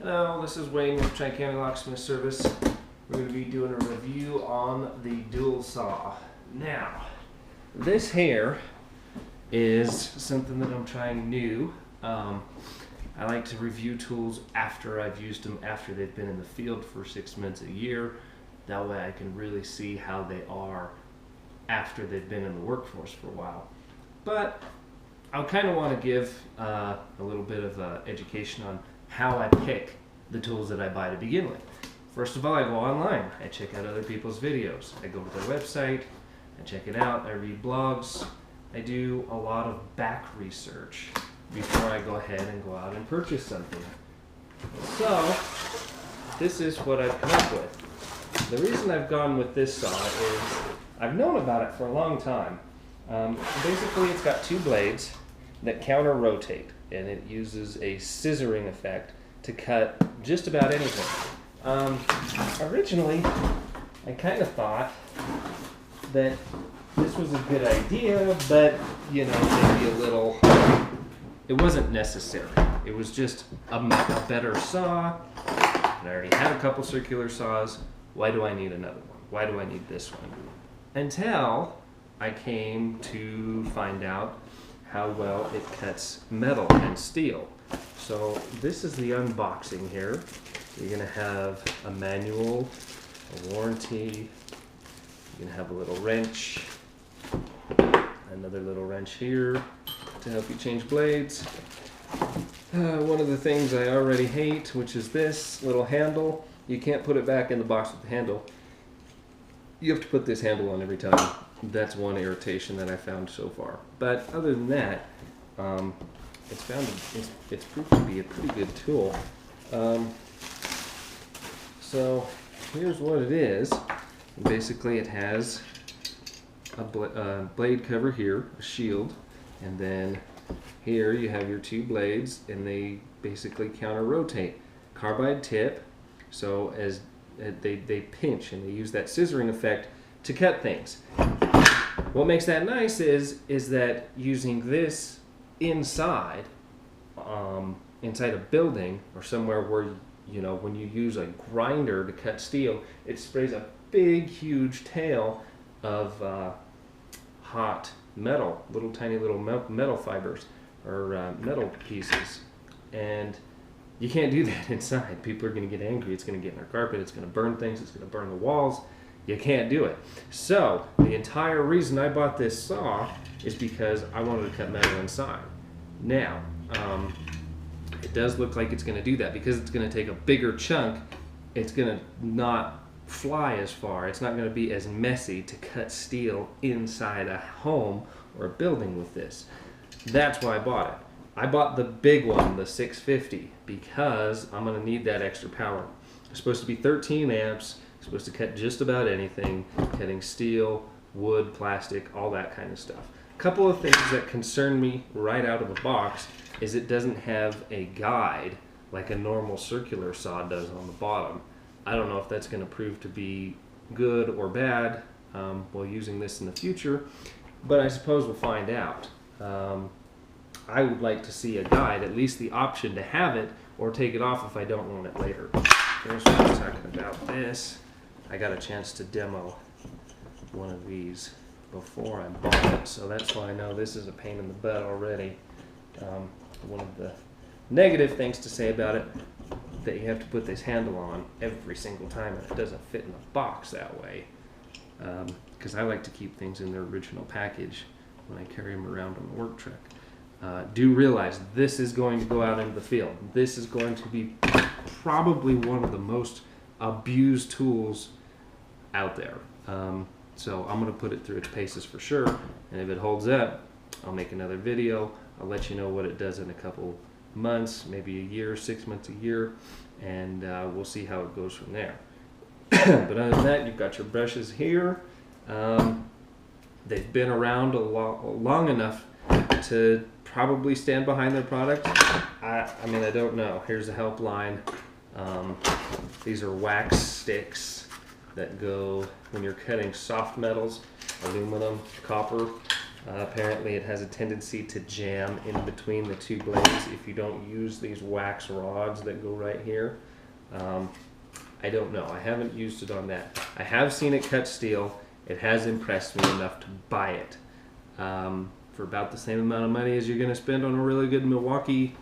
Hello, this is Wayne with Tri-County Locksmith Service. We're going to be doing a review on the dual saw. Now, this here is something that I'm trying new. I like to review tools after I've used them, after they've been in the field for 6 months, a year. That way I can really see how they are after they've been in the workforce for a while. But I kind of want to give a little bit of education on how I pick the tools that I buy to begin with. First of all, I go online. I check out other people's videos. I go to their website, I check it out, I read blogs. I do a lot of back research before I go ahead and go out and purchase something. So, this is what I've come up with. The reason I've gone with this saw is I've known about it for a long time. Basically, it's got two blades that counter rotate, and it uses a scissoring effect to cut just about anything. Originally, I kind of thought that this was a good idea, but you know, maybe a little, it wasn't necessary. It was just a better saw, and I already had a couple circular saws. Why do I need another one? Why do I need this one? Until I came to find out how well it cuts metal and steel. So this is the unboxing here. You're going to have a manual, a warranty, you're going to have a little wrench, another little wrench here to help you change blades. One of the things I already hate, which is this little handle. You can't put it back in the box with the handle. You have to put this handle on every time. That's one irritation that I found so far. But other than that, it's proved to be a pretty good tool. So here's what it is. Basically, it has a blade cover here, a shield, and then here you have your two blades, and they basically counter rotate. Carbide tip, so as they pinch, and they use that scissoring effect to cut things. What makes that nice is that using this inside a building or somewhere where, you know, when you use a grinder to cut steel, it sprays a big, huge tail of hot metal, tiny little metal fibers or metal pieces, and you can't do that inside. People are going to get angry. It's going to get in their carpet. It's going to burn things. It's going to burn the walls. You can't do it. So the entire reason I bought this saw is because I wanted to cut metal inside. Now, it does look like it's going to do that because it's going to take a bigger chunk. It's going to not fly as far. It's not going to be as messy to cut steel inside a home or a building with this. That's why I bought it. I bought the big one, the 650, because I'm going to need that extra power. It's supposed to be 13 amps. It's supposed to cut just about anything, cutting steel, wood, plastic, all that kind of stuff. A couple of things that concern me right out of the box is it doesn't have a guide like a normal circular saw does on the bottom. I don't know if that's going to prove to be good or bad while using this in the future, but I suppose we'll find out. I would like to see a guide, at least the option to have it or take it off if I don't want it later. Here's what I was talking about this. I got a chance to demo one of these before I bought it, so that's why I know this is a pain in the butt already. One of the negative things to say about it, that you have to put this handle on every single time, and it doesn't fit in the box that way. Because I like to keep things in their original package when I carry them around on the work truck. Do realize this is going to go out into the field. This is going to be probably one of the most abused tools out there. So I'm going to put it through its paces for sure, and if it holds up, I'll make another video. I'll let you know what it does in a couple months, maybe a year, 6 months, a year, and we'll see how it goes from there. But other than that, you've got your brushes here. They've been around long enough to probably stand behind their product. I mean, I don't know. Here's a helpline. These are wax sticks that go when you're cutting soft metals, aluminum, copper. Apparently it has a tendency to jam in between the two blades if you don't use these wax rods that go right here. I don't know. I haven't used it on that. I have seen it cut steel. It has impressed me enough to buy it. For about the same amount of money as you're going to spend on a really good Milwaukee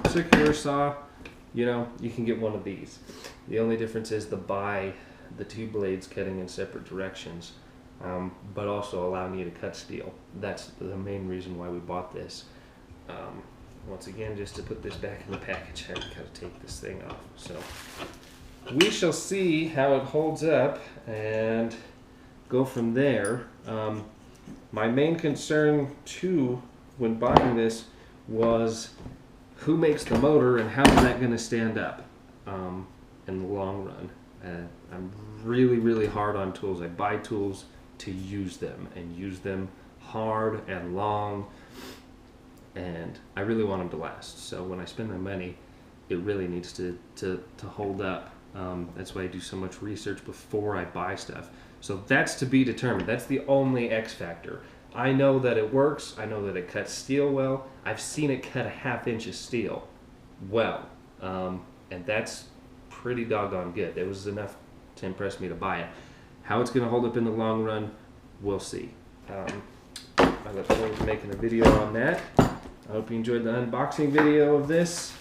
circular saw, you know, you can get one of these. The only difference is the two blades cutting in separate directions, but also allowing you to cut steel. That's the main reason why we bought this. Once again, just to put this back in the package, I've got to take this thing off. So we shall see how it holds up and go from there. My main concern too when buying this was who makes the motor and how is that going to stand up in the long run. I'm really hard on tools. I buy tools to use them and use them hard and long, and I really want them to last. So when I spend my money, it really needs to hold up. That's why I do so much research before I buy stuff. So that's to be determined. That's the only X factor. I know that it works. I know that it cuts steel well. I've seen it cut a 1/2 inch of steel well, and that's pretty doggone good. It was enough to impress me to buy it. How it's going to hold up in the long run, we'll see. I look forward to making a video on that. I hope you enjoyed the unboxing video of this.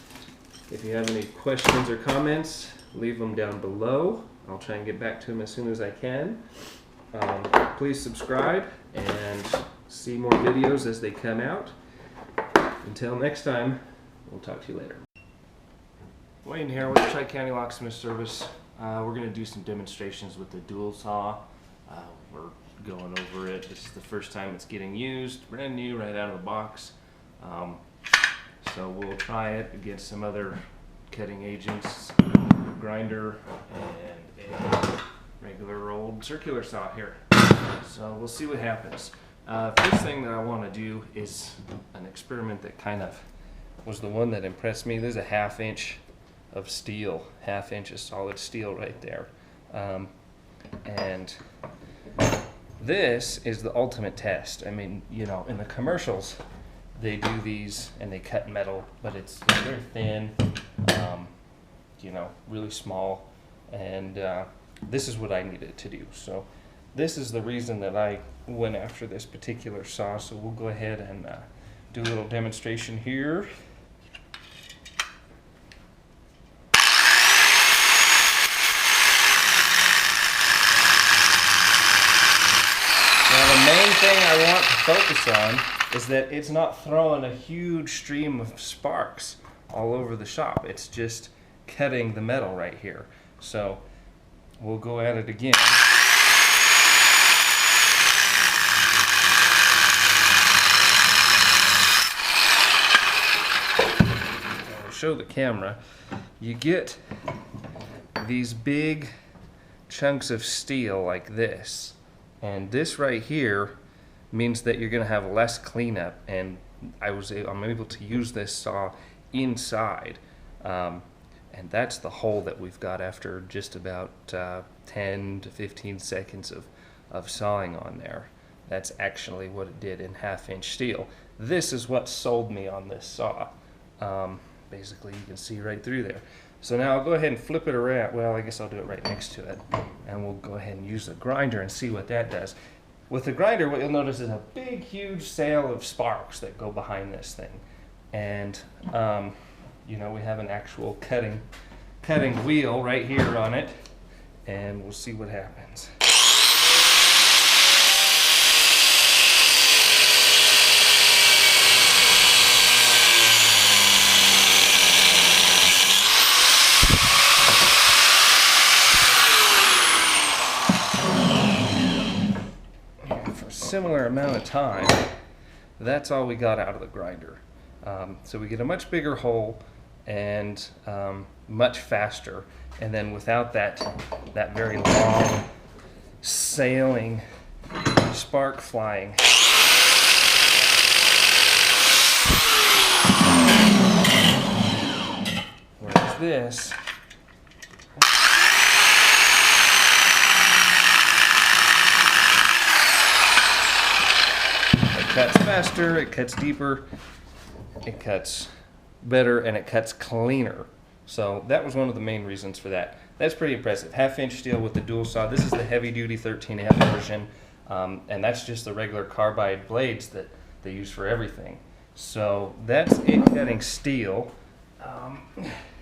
If you have any questions or comments, leave them down below. I'll try and get back to them as soon as I can. Please subscribe and see more videos as they come out. Until next time, we'll talk to you later. Wayne here with the Tri-County Locksmith Service. We're going to do some demonstrations with the dual saw. We're going over it. This is the first time it's getting used, brand new, right out of the box. So we'll try it against some other cutting agents, grinder, and a regular old circular saw here. So we'll see what happens. First thing that I want to do is an experiment that kind of was the one that impressed me. There's a 1/2 inch of steel, 1/2 inch of solid steel right there. And this is the ultimate test. I mean, you know, in the commercials, they do these and they cut metal, but it's very thin, you know, really small. And this is what I needed to do. So this is the reason that I went after this particular saw. So we'll go ahead and do a little demonstration here. Now the main thing I want to focus on is that it's not throwing a huge stream of sparks all over the shop. It's just cutting the metal right here. So we'll go at it again. I'll show the camera. You get these big chunks of steel like this, and this right here means that you're going to have less cleanup, and I'm able to use this saw inside. And that's the hole that we've got after just about 10 to 15 seconds of sawing on there. That's actually what it did in 1/2 inch steel. This is what sold me on this saw. Basically, you can see right through there. So now I'll go ahead and flip it around. Well, I guess I'll do it right next to it. And we'll go ahead and use the grinder and see what that does. With the grinder, what you'll notice is a big, huge sail of sparks that go behind this thing. And you know, we have an actual cutting wheel right here on it, and we'll see what happens. For a similar amount of time, that's all we got out of the grinder. So we get a much bigger hole and much faster, and then without that very long sailing spark flying. Whereas this cuts faster, it cuts deeper, it cuts better, and it cuts cleaner. So that was one of the main reasons for that. That's pretty impressive. 1/2-inch steel with the dual saw. This is the heavy-duty 13F version, and that's just the regular carbide blades that they use for everything. So that's it cutting steel.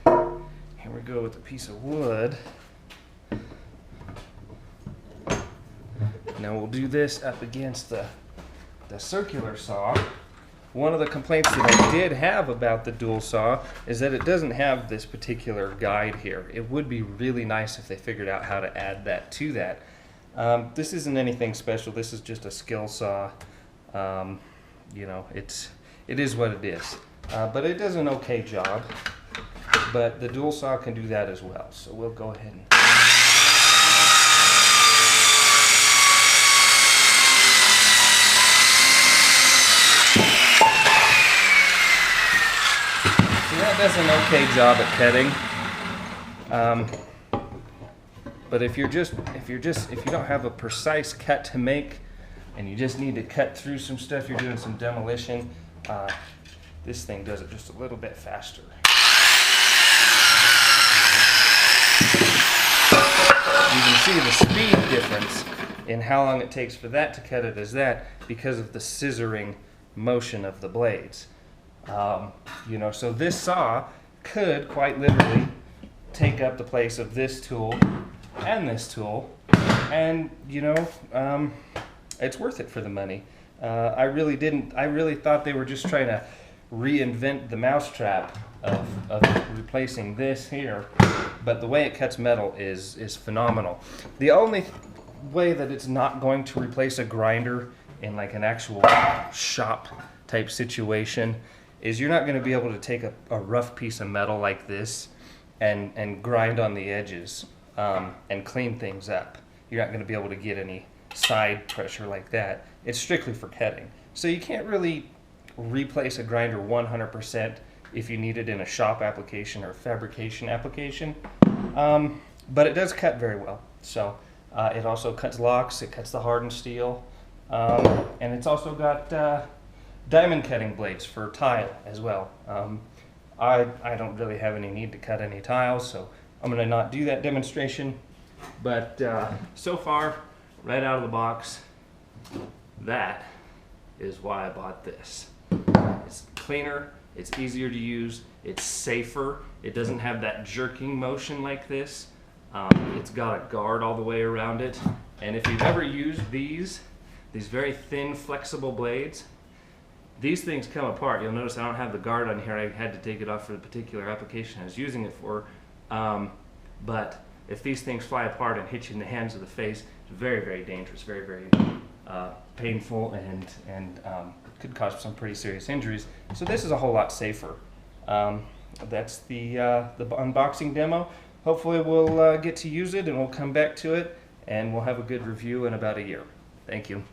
Here we go with a piece of wood. Now we'll do this up against the circular saw. One of the complaints that I did have about the dual saw is that it doesn't have this particular guide here. It would be really nice if they figured out how to add that to that. This isn't anything special. This is just a skill saw. You know, it is what it is. But it does an okay job. But the dual saw can do that as well. So we'll go ahead and... That does an okay job at cutting, but if you don't have a precise cut to make, and you just need to cut through some stuff, you're doing some demolition, this thing does it just a little bit faster. You can see the speed difference in how long it takes for that to cut it as that, because of the scissoring motion of the blades. You know, so this saw could quite literally take up the place of this tool and this tool, and you know, it's worth it for the money. I really thought they were just trying to reinvent the mousetrap of replacing this here, but the way it cuts metal is phenomenal. The only way that it's not going to replace a grinder in like an actual shop type situation is you're not going to be able to take a rough piece of metal like this and grind on the edges and clean things up. You're not going to be able to get any side pressure like that. It's strictly for cutting. So you can't really replace a grinder 100% if you need it in a shop application or fabrication application. But it does cut very well. So it also cuts locks, it cuts the hardened steel, and it's also got diamond cutting blades for tile as well. I don't really have any need to cut any tiles, so I'm going to not do that demonstration. But so far, right out of the box, that is why I bought this. It's cleaner, it's easier to use, it's safer, it doesn't have that jerking motion like this. It's got a guard all the way around it, and if you've ever used these very thin flexible blades, these things come apart. You'll notice I don't have the guard on here. I had to take it off for the particular application I was using it for. But if these things fly apart and hit you in the hands or the face, it's very, very dangerous, very, very painful, and could cause some pretty serious injuries. So this is a whole lot safer. That's the unboxing demo. Hopefully we'll get to use it and we'll come back to it and we'll have a good review in about a year. Thank you.